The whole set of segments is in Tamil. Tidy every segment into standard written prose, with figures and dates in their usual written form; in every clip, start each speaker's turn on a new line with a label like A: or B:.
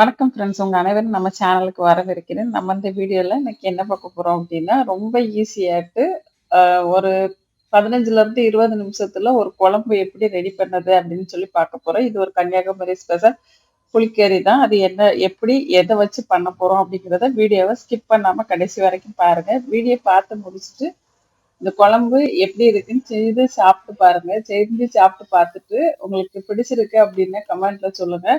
A: வணக்கம் ஃப்ரெண்ட்ஸ். உங்க அனைவரும் நம்ம சேனலுக்கு வரவேற்கிறேன். நம்ம இந்த வீடியோல இன்னைக்கு என்ன பார்க்க போறோம் அப்படின்னா, ரொம்ப ஈஸியாட்டு ஒரு 15ல இருந்து 20 நிமிஷத்துல ஒரு குழம்பு எப்படி ரெடி பண்ணது அப்படின்னு சொல்லி பார்க்க போறோம். இது ஒரு கன்னியாகுமரி ஸ்பெஷல் புளிக்கறி தான். அது என்ன எப்படி எத வச்சு பண்ண போறோம் அப்படிங்கிறத வீடியோவ ஸ்கிப் பண்ணாம கடைசி வரைக்கும் பாருங்க. வீடியோ பார்த்து முடிச்சுட்டு இந்த குழம்பு எப்படி இருக்குன்னு செய்து சாப்பிட்டு பாருங்க. செஞ்சு சாப்பிட்டு பார்த்துட்டு உங்களுக்கு பிடிச்சிருக்கு அப்படின்னா கமெண்ட்ல சொல்லுங்க.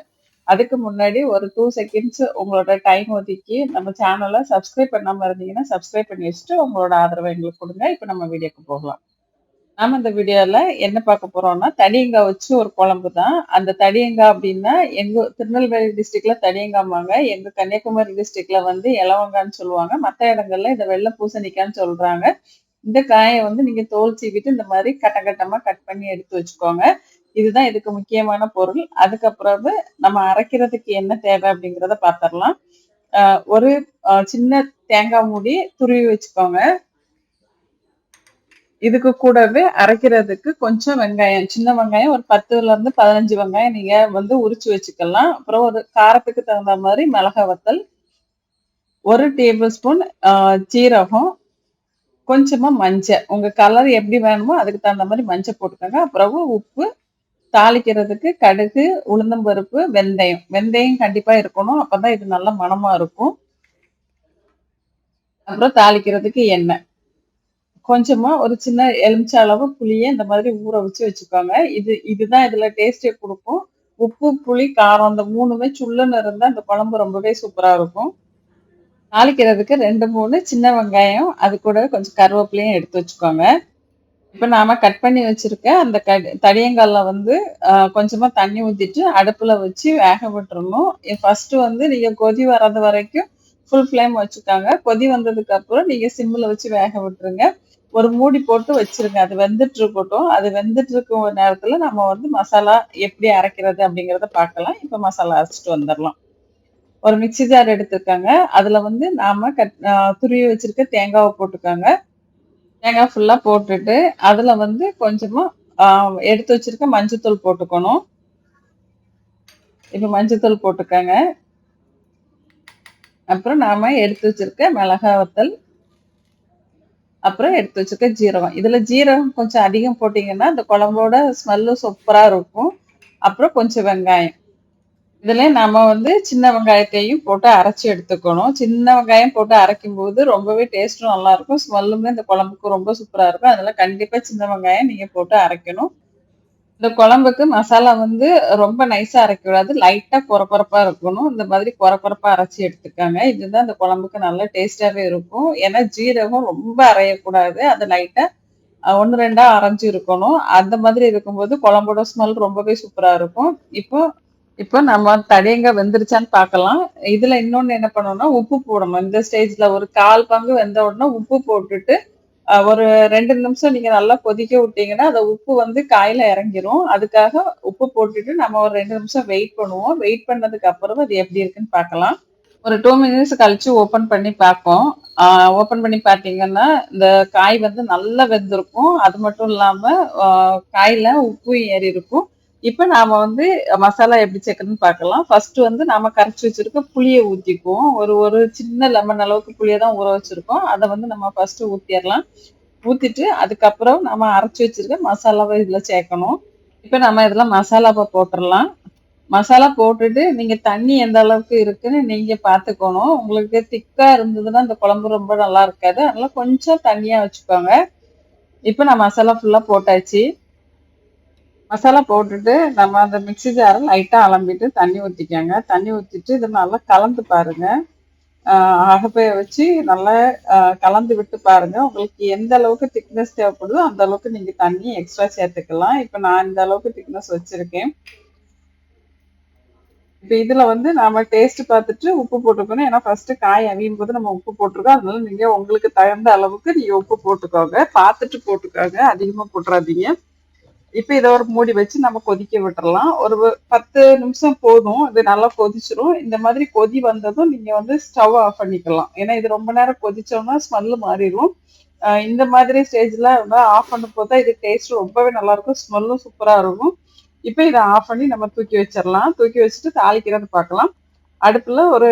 A: அதுக்கு முன்னாடி ஒரு 2 செகண்ட்ஸ் உங்களோட டைம் ஒதுக்கி நம்ம சேனலை சப்ஸ்கிரைப் பண்ணாம இருந்தீங்கன்னா சப்ஸ்கிரைப் பண்ணி வச்சுட்டு உங்களோட ஆதரவை எங்களுக்கு கொடுங்க. இப்போ நம்ம வீடியோக்கு போகலாம். நாம இந்த வீடியோல என்ன பார்க்க போறோம்னா தடியங்காய் வச்சு ஒரு குழம்பு தான். அந்த தடியங்காய் அப்படின்னா எங்க திருநெல்வேலி டிஸ்ட்ரிக்ட்ல தடியங்காம்பாங்க. எங்க கன்னியாகுமரி டிஸ்ட்ரிக்ட்ல வந்து இலவங்கான்னு சொல்லுவாங்க. மற்ற இடங்கள்ல இதை வெள்ளை பூசணிக்கான்னு சொல்றாங்க. இந்த காயை வந்து நீங்க தோல் சீவிட்டு இந்த மாதிரி கட்டமா கட் பண்ணி எடுத்து வச்சுக்கோங்க. இதுதான் இதுக்கு முக்கியமான பொருள். அதுக்கப்புறம் நம்ம அரைக்கிறதுக்கு என்ன தேவை அப்படிங்கிறத பார்த்துடலாம். ஒரு சின்ன தேங்காய் மூடி துருவி வச்சுக்கோங்க. இதுக்கு கூடவே அரைக்கிறதுக்கு கொஞ்சம் வெங்காயம், சின்ன வெங்காயம் ஒரு 10ல இருந்து 15 வெங்காயம் நீங்க வந்து உரிச்சு வச்சுக்கலாம். அப்புறம் ஒரு காரத்துக்கு தகுந்த மாதிரி மிளகாய் வத்தல், 1 டேபிள் ஸ்பூன் ஜீரகம், கொஞ்சமா மஞ்சள். உங்க கலர் எப்படி வேணுமோ அதுக்கு தகுந்த மாதிரி மஞ்சள் போட்டுக்கோங்க. அப்புறம் உப்பு, தாளிக்கிறதுக்கு கடுகு, உளுந்தம்பருப்பு, வெந்தயம். வெந்தயம் கண்டிப்பா இருக்கணும். அப்பதான் இது நல்ல மணமா இருக்கும். அப்புறம் தாளிக்கிறதுக்கு எண்ணெய். கொஞ்சமா ஒரு சின்ன எலுமிச்சை அளவு புளியை இந்த மாதிரி ஊற வச்சு வச்சுக்கோங்க. இதுதான் இதுல டேஸ்டே கொடுக்கும். உப்பு, புளி, காரம் அந்த 3மே சுள்ளுன்னு இருந்தா அந்த குழம்பு ரொம்பவே சூப்பரா இருக்கும். தாளிக்கிறதுக்கு 2, 3 சின்ன வெங்காயம், அது கூட கொஞ்சம் கருவேப்பிலையும் எடுத்து வச்சுக்கோங்க. இப்ப நாம கட் பண்ணி வச்சிருக்க அந்த தடியங்கால்ல வந்து கொஞ்சமா தண்ணி ஊத்திட்டு அடுப்புல வச்சு வேக விட்டுறணும். ஃபர்ஸ்ட் வந்து நீங்க கொதி வர்றது வரைக்கும் ஃபுல் ஃப்ளேம் வச்சுக்காங்க. கொதி வந்ததுக்கு அப்புறம் நீங்க சிம்ல வச்சு வேக விட்டுருங்க. ஒரு மூடி போட்டு வச்சிருங்க. அது வெந்துட்டு இருக்கட்டும். அது வெந்துட்டு இருக்கும் நேரத்துல நம்ம வந்து மசாலா எப்படி அரைக்கிறது அப்படிங்கறத பார்க்கலாம். இப்ப மசாலா அரைச்சிட்டு வந்துடலாம். ஒரு மிக்ஸி ஜார் எடுத்துக்கோங்க. அதுல வந்து நாம துருவி வச்சிருக்க தேங்காவை போட்டுக்கோங்க. தேங்காய் ஃபுல்லா போட்டுட்டு அதுல வந்து கொஞ்சமா எடுத்து வச்சிருக்க மஞ்சத்தூள் போட்டுக்கணும். இப்ப மஞ்சத்தூள் போட்டுக்கோங்க. அப்புறம் நாம எடுத்து வச்சிருக்க மிளகாய் வத்தல், அப்புறம் எடுத்து வச்சிருக்க ஜீரகம். இதுல ஜீரகம் கொஞ்சம் அதிகம் போட்டீங்கன்னா அந்த குழம்போட ஸ்மெல்லு சூப்பரா இருக்கும். அப்புறம் கொஞ்சம் வெங்காயம். இதுல நம்ம வந்து சின்ன வெங்காயத்தையும் போட்டு அரைச்சு எடுத்துக்கணும். சின்ன வெங்காயம் போட்டு அரைக்கும் போது ரொம்பவே டேஸ்டும் நல்லா இருக்கும். ஸ்மெல்லுமே இந்த குழம்புக்கு ரொம்ப சூப்பரா இருக்கும். அதனால கண்டிப்பா சின்ன வெங்காயம் நீங்க போட்டு அரைக்கணும். இந்த குழம்புக்கு மசாலா வந்து ரொம்ப நைஸா அரைக்கக்கூடாது. லைட்டா கொரகொரப்பா இருக்கணும். இந்த மாதிரி கொரகொரப்பா அரைச்சு எடுத்துக்கோங்க. இதுதான் இந்த குழம்புக்கு நல்ல டேஸ்டாவே இருக்கும். ஏன்னா ஜீரகம் ரொம்ப அரையக்கூடாது. அது லைட்டா 1, 2ஆ அரைஞ்சு இருக்கணும். அந்த மாதிரி இருக்கும்போது குழம்போட ஸ்மெல் ரொம்பவே சூப்பரா இருக்கும். இப்போ இப்போ நம்ம தடியங்காய் வெந்துருச்சான்னு பார்க்கலாம். இதுல இன்னொன்னு என்ன பண்ணணும்னா உப்பு போடணும். இந்த ஸ்டேஜ்ல ஒரு 1/4 பங்கு வெந்த உடனே உப்பு போட்டுட்டு ஒரு 2 நிமிஷம் நீங்க நல்லா கொதிக்க விட்டீங்கன்னா அந்த உப்பு வந்து காயில இறங்கிரும். அதுக்காக உப்பு போட்டுட்டு நம்ம ஒரு 2 நிமிஷம் வெயிட் பண்ணுவோம். வெயிட் பண்ணதுக்கு அப்புறம் அது எப்படி இருக்குன்னு பார்க்கலாம். ஒரு 2 மினிட்ஸ் கழிச்சு ஓபன் பண்ணி பார்ப்போம். ஓபன் பண்ணி பார்த்தீங்கன்னா இந்த காய் வந்து நல்லா வெந்திருக்கும். அது மட்டும் இல்லாம காயில உப்பு ஏறி இருக்கும். இப்ப நாம வந்து மசாலா எப்படி சேர்க்கணும்னு பார்க்கலாம். ஃபர்ஸ்ட் வந்து நாம கரைச்சு வச்சிருக்க புளியை ஊத்திக்குவோம். ஒரு ஒரு சின்ன லெமன் அளவுக்கு புளியை தான் ஊற வச்சிருக்கோம். அதை வந்து நம்ம ஃபர்ஸ்ட் ஊத்திடலாம். ஊத்திட்டு அதுக்கப்புறம் நம்ம அரைச்சு வச்சிருக்க மசாலாவை இதுல சேர்க்கணும். இப்ப நம்ம இதுல மசாலாவை போட்டுடலாம். மசாலா போட்டுட்டு நீங்க தண்ணி எந்த அளவுக்கு இருக்குன்னு நீங்க பாத்துக்கணும். உங்களுக்கு திக்கா இருந்ததுன்னா இந்த குழம்பு ரொம்ப நல்லா இருக்காது. அதனால கொஞ்சம் தண்ணியா வச்சுக்கோங்க. இப்ப நான் மசாலா ஃபுல்லா போட்டாச்சு. மசாலா போட்டுட்டு நம்ம அந்த மிக்ஸி ஜாரை லைட்டா அலம்பிட்டு தண்ணி ஊத்திக்கோங்க. தண்ணி ஊத்திட்டு இதை நல்லா கலந்து பாருங்க. அகப்பைய வச்சு நல்லா கலந்து விட்டு பாருங்க. உங்களுக்கு எந்த அளவுக்கு திக்னஸ் தேவைப்படுதோ அந்த அளவுக்கு நீங்க தண்ணி எக்ஸ்ட்ரா சேர்த்துக்கலாம். இப்ப நான் இந்த அளவுக்கு திக்னஸ் வச்சிருக்கேன். இப்ப இதுல வந்து நாம டேஸ்ட் பார்த்துட்டு உப்பு போட்டுக்கணும். ஏன்னா ஃபர்ஸ்ட் காய் அவியும் போது நம்ம உப்பு போட்டிருக்கோம். அதனால நீங்க உங்களுக்கு தகுந்த அளவுக்கு நீங்க உப்பு போட்டுக்கோங்க. பார்த்துட்டு போட்டுக்கோங்க. அதிகமா போட்டுறாதீங்க. இப்ப இதை ஒரு மூடி வச்சு நம்ம கொதிக்க விட்டுறலாம். ஒரு 10 நிமிஷம் போதும். இது நல்லா கொதிச்சிரும். இந்த மாதிரி கொதி வந்ததும் நீங்க வந்து ஸ்டவ் ஆஃப் பண்ணிக்கலாம். ஏன்னா இது ரொம்ப நேரம் கொதிச்சோம்னா ஸ்மெல்லு மாறிடும். இந்த மாதிரி ஸ்டேஜ்ல ஆஃப் பண்ணும் போது இது டேஸ்ட் ரொம்பவே நல்லா இருக்கும். ஸ்மெல்லும் சூப்பரா இருக்கும். இப்ப இதை ஆஃப் பண்ணி நம்ம தூக்கி வச்சிடலாம். தூக்கி வச்சுட்டு தாளிக்கிறது பார்க்கலாம். அடுப்புல ஒரு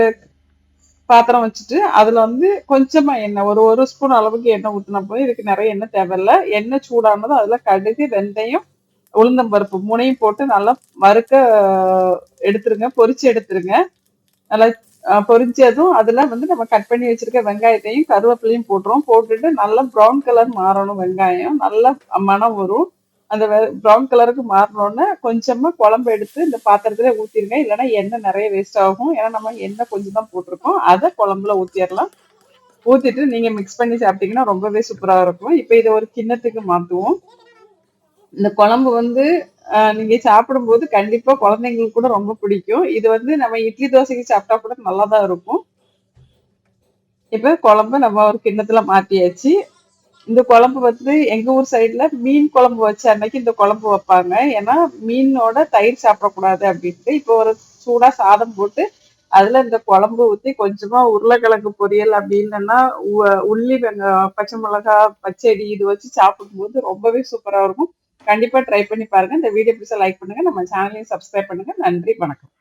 A: பாத்திரம் வச்சுட்டு அதுல வந்து கொஞ்சமா எண்ணெய் ஒரு ஸ்பூன் அளவுக்கு எண்ணெய் ஊத்தினா போதும். இதுக்கு நிறைய எண்ணெய் தேவையில்ல. எண்ணெய் சூடானதும் அதுல கடுகு, வெந்தயம், உளுந்தம்பருப்பு மூணையும் போட்டு நல்லா வறுக்க எடுத்துருங்க, பொரிச்சு எடுத்துருங்க. நல்லா பொரிச்சதும் அதுல வந்து நம்ம கட் பண்ணி வச்சிருக்க வெங்காயத்தையும் கருவேப்பிலையும் போட்டுரும். போட்டுட்டு நல்லா ப்ரௌன் கலர் மாறணும். வெங்காயம் நல்லா மணம் வரும். அந்த ப்ரௌன் கலருக்கு மாறினோடனே கொஞ்சமா குழம்பு எடுத்து இந்த பாத்திரத்துல ஊத்திருங்க. இல்லைன்னா எண்ணெய் நிறைய வேஸ்ட் ஆகும். ஏன்னா நம்ம எண்ணெய் கொஞ்சம் தான் போட்டிருக்கோம். அதை குழம்புல ஊத்திடலாம். ஊத்திட்டு நீங்க மிக்ஸ் பண்ணி சாப்பிட்டீங்கன்னா ரொம்பவே சூப்பரா இருக்கும். இப்ப இதை ஒரு கிண்ணத்துக்கு மாத்துவோம். இந்த குழம்பு வந்து நீங்க சாப்பிடும்போது கண்டிப்பா குழந்தைங்களுக்கு கூட ரொம்ப பிடிக்கும். இது வந்து நம்ம இட்லி தோசைக்கு சாப்பிட்டா கூட நல்லாதான் இருக்கும். இப்ப குழம்பு நம்ம ஒரு கிண்ணத்துல மாத்தியாச்சு. இந்த குழம்பு வந்து எங்க ஊர் சைடுல மீன் குழம்பு வச்ச அன்னைக்கு இந்த குழம்பு வைப்பாங்க. ஏன்னா மீனோட தயிர் சாப்பிடக்கூடாது அப்படின்ட்டு. இப்போ ஒரு சூடா சாதம் போட்டு அதுல இந்த குழம்பு ஊத்தி கொஞ்சமா உருளைக்கிழங்கு பொரியல் அப்படி இல்லைன்னா உள்ளி பச்சை மிளகாய் பச்சடி இது வச்சு சாப்பிடும்போது ரொம்பவே சூப்பரா இருக்கும். கண்டிப்பா ட்ரை பண்ணி பாருங்க. இந்த வீடியோ பிடிச்சா லைக் பண்ணுங்க. நம்ம சேனலையும் சப்ஸ்கிரைப் பண்ணுங்க. நன்றி, வணக்கம்.